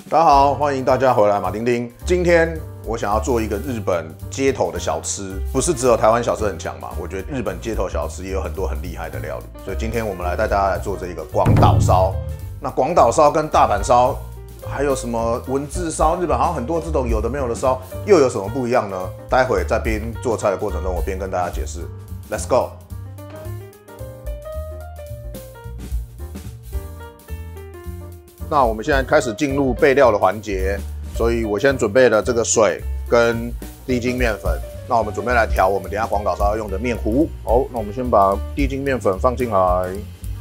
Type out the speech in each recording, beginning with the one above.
大家好，欢迎大家回来马丁丁。今天我想要做一个日本街头的小吃，不是只有台湾小吃很强嘛？我觉得日本街头小吃也有很多很厉害的料理，所以今天我们带大家来做这个广岛烧。那广岛烧跟大阪烧，还有什么文字烧，日本好像很多这种有的没有的烧，又有什么不一样呢？待会在边做菜的过程中，我边跟大家解释。Let's go。那我们现在开始进入备料的环节，所以我先准备了这个水跟低筋面粉。那我们准备来调我们等一下广岛烧要用的面糊。好，那我们先把低筋面粉放进来。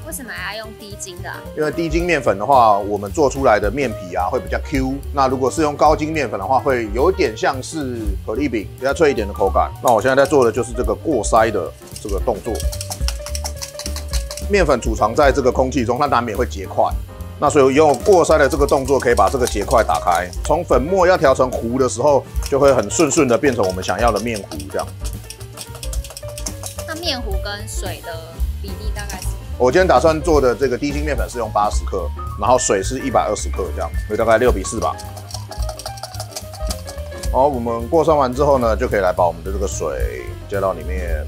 为什么还要用低筋的？因为低筋面粉的话，我们做出来的面皮会比较 Q。那如果是用高筋面粉的话，会有点像是可丽饼，比较脆一点的口感。那我现在在做的就是这个过筛的这个动作。面粉储藏在这个空气中，它难免会结块。那所以用过筛的这个动作，可以把这个结块打开。从粉末要调成糊的时候，就会很顺顺的变成我们想要的面糊这样。那面糊跟水的比例大概是？我今天打算做的这个低筋面粉是用80克，然后水是120克这样，所以大概6比4吧。好，我们过筛完之后呢，就可以来把我们的这个水加到里面。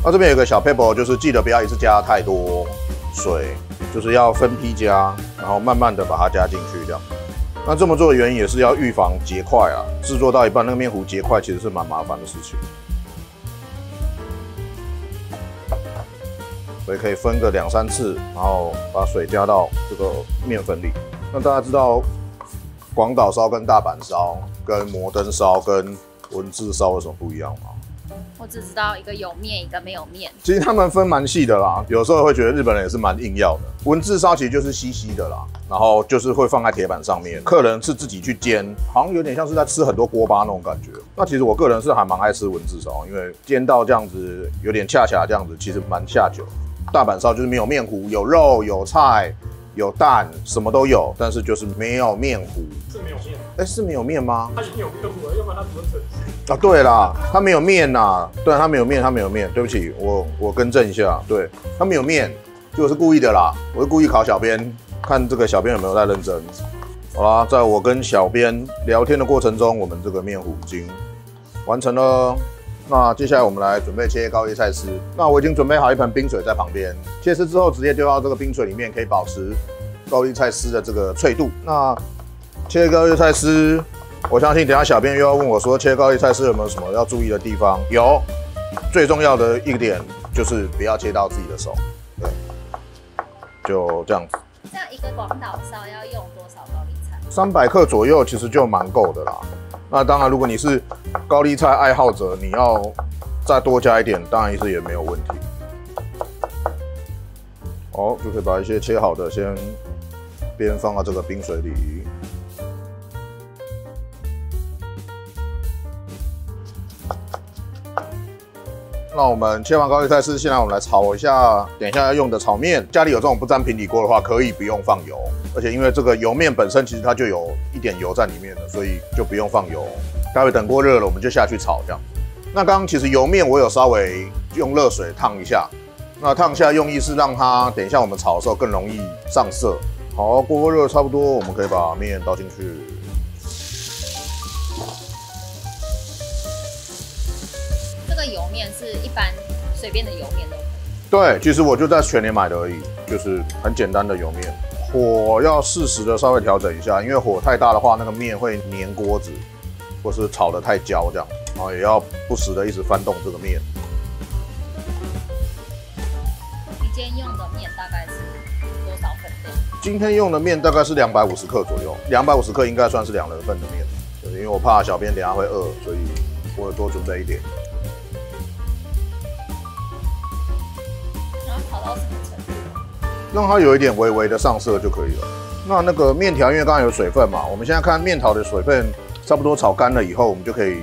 那这边有个小 paper， 就是记得不要一次加太多水。就是要分批加，然后慢慢的把它加进去，这样。那这么做的原因也是要预防结块啊。制作到一半，那个面糊结块其实是蛮麻烦的事情，所以可以分个2、3次，然后把水加到这个面粉里。那大家知道广岛烧跟大阪烧、跟摩登烧、跟文字烧有什么不一样吗？我只知道一个有面，一个没有面。其实他们分蛮细的啦，有时候会觉得日本人也是蛮硬要的。文字烧其实就是稀稀的啦，然后就是会放在铁板上面，客人是自己去煎，好像有点像是在吃很多锅巴那种感觉。那其实我个人是还蛮爱吃文字烧，因为煎到这样子有点恰恰这样子，其实蛮下酒。大阪烧就是没有面糊，有肉有菜有蛋，什么都有，但是就是没有面糊。是没有面，是没有面吗？它已经有面糊了，要不然它怎么成型？对啦，它没有面呐，对，它没有面，它没有面，对不起，我更正一下，对，它没有面，就是故意的啦，我是故意考小编，看这个小编有没有在认真。好啦，在我跟小编聊天的过程中，我们这个面糊已经完成了。那接下来我们来准备切高丽菜丝。那我已经准备好一盆冰水在旁边，切丝之后直接丢到这个冰水里面，可以保持高丽菜丝的这个脆度。那切高丽菜丝，我相信等一下小编又要问我说，切高丽菜丝有没有什么要注意的地方？有，最重要的一点就是不要切到自己的手。对，就这样子。这样一个广岛烧要用多少高丽菜？300克左右，其实就蛮够的啦。那当然，如果你是高丽菜爱好者，你要再多加一点，当然是也没有问题。好，就可以把一些切好的先边放到这个冰水里。那我们切完高丽菜丝，现在我们来炒一下，等一下要用的炒面。家里有这种不沾平底锅的话，可以不用放油，而且因为这个油面本身其实它就有一点油在里面的，所以就不用放油。待会等锅热了，我们就下去炒这样。那刚刚其实油面我有稍微用热水烫一下，那烫一下用意是让它等一下我们炒的时候更容易上色。好，锅热差不多，我们可以把面倒进去。这个油面是一般随便的油面都可以。对，其实我就在全联买的而已，就是很简单的油面。火要适时的稍微调整一下，因为火太大的话，那个面会粘锅子，或是炒得太焦这样。然后也要不时的一直翻动这个面。你今天用的面大概是多少分量？今天用的面大概是250克左右，250克应该算是2人份的面。就是因为我怕小编等一下会饿，所以我有多准备一点。炒到什么程度？让它有一点微微的上色就可以了。那个面条，因为刚刚有水分嘛，我们现在看面条的水分差不多炒干了以后，我们就可以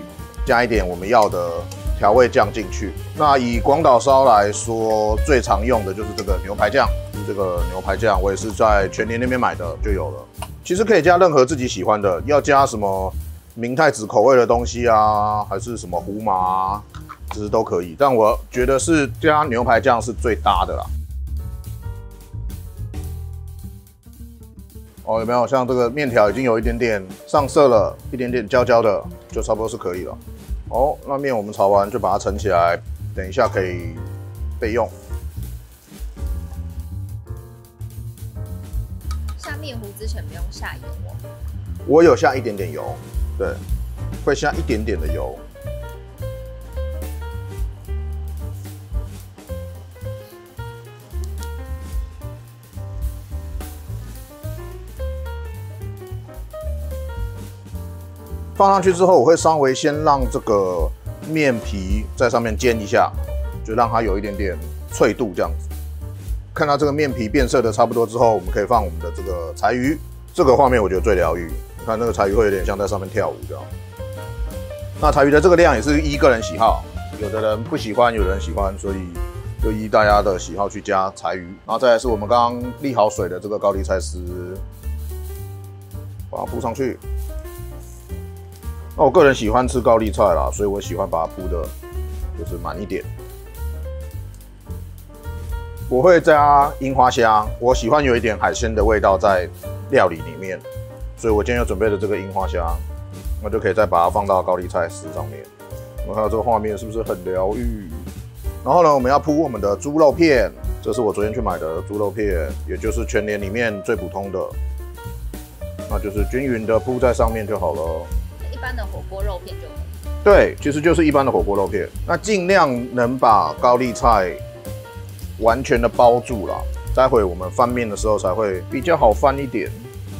加一点我们要的调味酱进去。那以广岛烧来说，最常用的就是这个牛排酱。这个牛排酱我也是在全联那边买的就有了。其实可以加任何自己喜欢的，要加什么明太子口味的东西啊，还是什么胡麻其实都可以，但我觉得是加牛排酱是最搭的啦。哦，有没有像这个面条已经有一点点上色了，一点点焦焦的，就差不多是可以了。哦，那面我们炒完就把它盛起来，等一下可以备用。下面糊之前不用下油哦。我有下一点点油，对，会下一点点的油。放上去之后，我会稍微先让这个面皮在上面煎一下，就让它有一点点脆度这样子。看到这个面皮变色的差不多之后，我们可以放我们的这个柴鱼。这个画面我觉得最疗愈，你看那个柴鱼会有点像在上面跳舞这样。那柴鱼的这个量也是依个人喜好，有的人不喜欢，有的人喜欢，所以就依大家的喜好去加柴鱼。然后再来是我们刚刚沥好水的这个高丽菜丝，把它铺上去。那我个人喜欢吃高丽菜啦，所以我喜欢把它铺的，就是满一点。我会加樱花虾，我喜欢有一点海鲜的味道在料理里面，所以我今天有准备的这个樱花虾，那就可以再把它放到高丽菜丝上面。我们看到这个画面是不是很疗愈？然后呢，我们要铺我们的猪肉片，这是我昨天去买的猪肉片，也就是全联里面最普通的，那就是均匀的铺在上面就好了。一般的火锅肉片就可以。对，其实就是一般的火锅肉片。那尽量能把高丽菜完全的包住啦，待会我们翻面的时候才会比较好翻一点。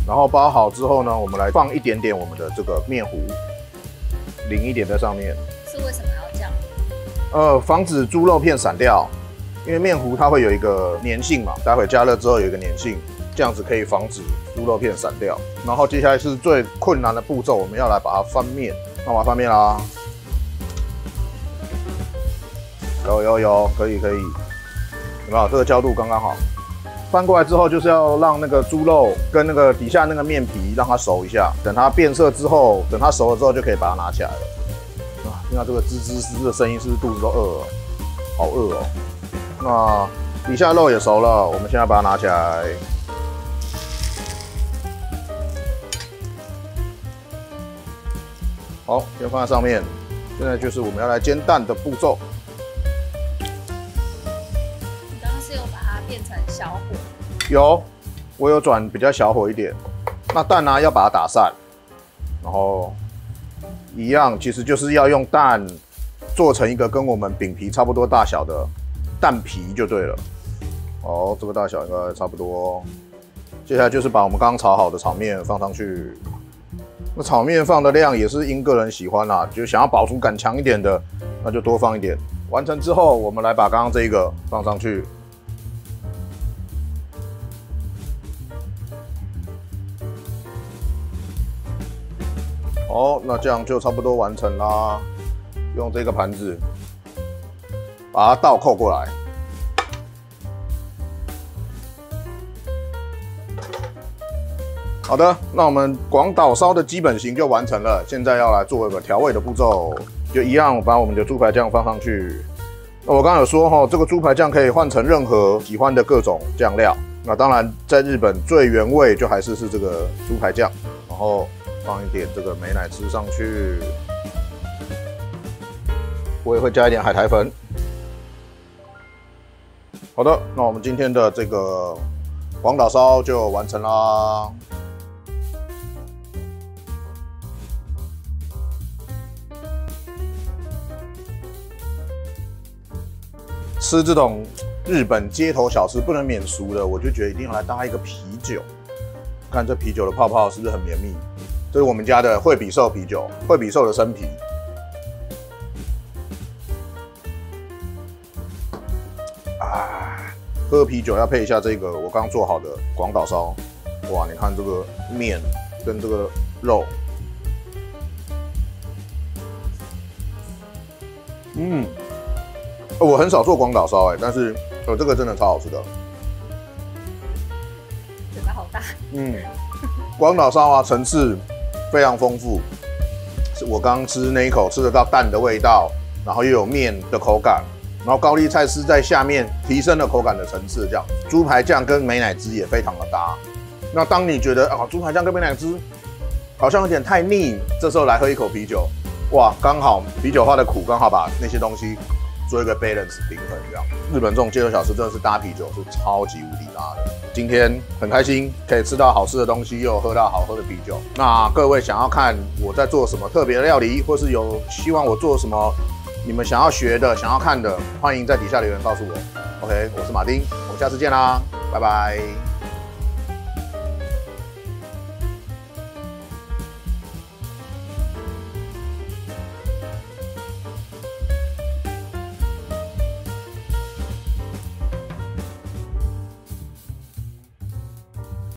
然后包好之后呢，我们来放一点点我们的这个面糊，淋一点在上面。是为什么要这样？防止猪肉片散掉，因为面糊它会有一个粘性嘛，待会加热之后有一个粘性，这样子可以防止猪肉片散掉。然后接下来是最困难的步骤，我们要来把它翻面。那我要翻面啦，有，可以，有没有？这个焦度刚刚好。翻过来之后，就是要让那个猪肉跟那个底下那个面皮让它熟一下，等它变色之后，等它熟了之后就可以把它拿起来了。啊，听到这个吱吱吱的声音，是不是肚子都饿了？好饿哦。那底下肉也熟了，我们现在把它拿起来。好，先放在上面。现在就是我们要来煎蛋的步骤。你刚刚是有把它变成小火？有，我有转比较小火一点。那蛋呢，要把它打散，然后一样，其实就是要用蛋做成一个跟我们饼皮差不多大小的蛋皮就对了。哦，这个大小应该差不多。接下来就是把我们刚刚炒好的炒面放上去。那炒面放的量也是因个人喜欢啦，就想要饱足感强一点的，那就多放一点。完成之后，我们来把刚刚这一个放上去。好，那这样就差不多完成啦。用这个盘子把它倒扣过来。好的，那我们广岛烧的基本型就完成了。现在要来做一个调味的步骤，就一样把我们的猪排酱放上去。那我刚刚有说哈，这个猪排酱可以换成任何喜欢的各种酱料。那当然，在日本最原味就还是这个猪排酱，然后放一点这个美乃滋上去。我也会加一点海苔粉。好的，那我们今天的这个广岛烧就完成啦。吃这种日本街头小吃不能免俗的，我就觉得一定要来搭一个啤酒。看这啤酒的泡泡是不是很绵密？这是我们家的惠比寿啤酒，惠比寿的生啤。啊，喝啤酒要配一下这个我刚做好的广岛烧。哇，你看这个面跟这个肉，我很少做广岛烧但是这个真的超好吃的。嘴巴好大。广岛烧啊，层次非常丰富。是我刚吃那一口吃得到蛋的味道，然后又有面的口感，然后高丽菜丝在下面提升了口感的层次，这样猪排酱跟美乃滋也非常的搭。那当你觉得啊猪排酱跟美乃滋好像有点太腻，这时候来喝一口啤酒，哇，刚好啤酒花的苦刚好把那些东西做一个 balance 平衡，这样。日本这种街头小吃真的是搭啤酒是超级无敌搭的。今天很开心，可以吃到好吃的东西，又喝到好喝的啤酒。那各位想要看我在做什么特别的料理，或是有希望我做什么你们想要学的、想要看的，欢迎在底下留言告诉我。OK， 我是马丁，我们下次见啦，拜拜。